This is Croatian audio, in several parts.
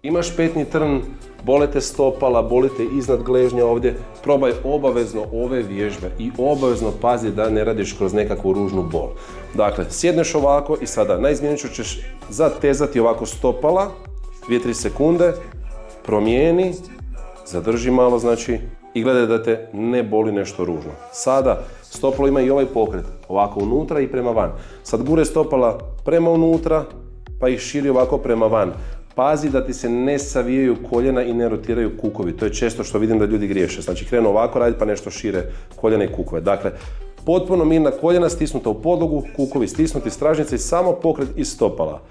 Imaš petni trn, bole te stopala, boli te iznad gležnja ovdje, probaj obavezno ove vježbe i obavezno pazi da ne radiš kroz nekakvu ružnu bol. Dakle, sjedneš ovako i sada na izmjeniču ćeš zatezati ovako stopala, 2-3 sekunde, promijeni, zadrži malo znači i gledaj da te ne boli nešto ružno. Sada stopalo ima i ovaj pokret, ovako unutra i prema van. Sad gure stopala prema unutra pa ih širi ovako prema van. Pazi da ti se ne savijaju koljena i ne rotiraju kukovi. To je često što vidim da ljudi griješe. Znači krenu ovako raditi pa nešto šire koljena i kukove. Dakle, potpuno mirna koljena stisnuta u podlogu, kukovi stisnuti, stražnice i samo pokret iz stopala.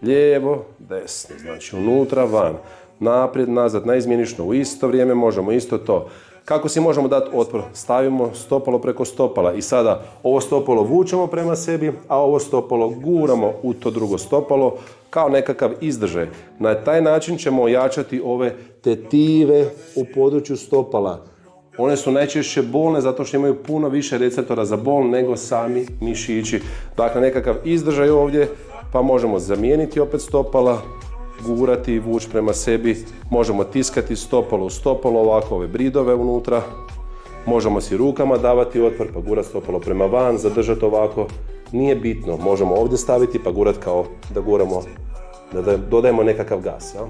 Lijevo, desno, znači unutra, van, naprijed, nazad, na izmjenično, u isto vrijeme možemo isto to. Kako si možemo dati otpor? Stavimo stopalo preko stopala i sada ovo stopalo vučemo prema sebi, a ovo stopalo guramo u to drugo stopalo kao nekakav izdržaj. Na taj način ćemo ojačati ove tetive u području stopala. One su najčešće bolne zato što imaju puno više receptora za bol nego sami mišići. Dakle, nekakav izdržaj ovdje, pa možemo zamijeniti opet stopala, gurati i vući prema sebi. Možemo tiskati stopalo u stopalo, ovako ove bridove unutra. Možemo si rukama davati otpor, pa gurati stopalo prema van, zadržati ovako. Nije bitno, možemo ovdje staviti pa gurati kao da guramo, da dodajemo nekakav gas. Ja?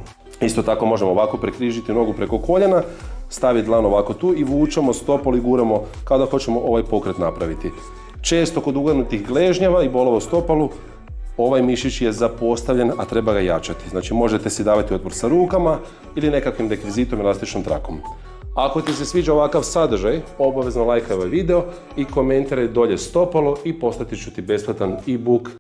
Isto tako možemo ovako prekrižiti nogu preko koljena, staviti dlan ovako tu i vučemo stopalo i guramo kao da hoćemo ovaj pokret napraviti. Često kod ugnutih gležnjeva i bolova u stopalu ovaj mišić je zapostavljen, a treba ga jačati. Znači možete si davati otpor sa rukama ili nekakvim dekvizitom, elastičnom trakom. Ako ti se sviđa ovakav sadržaj, obavezno lajkaj ovaj video i komentiraj dolje stopalo i poslati ću ti besplatan e-book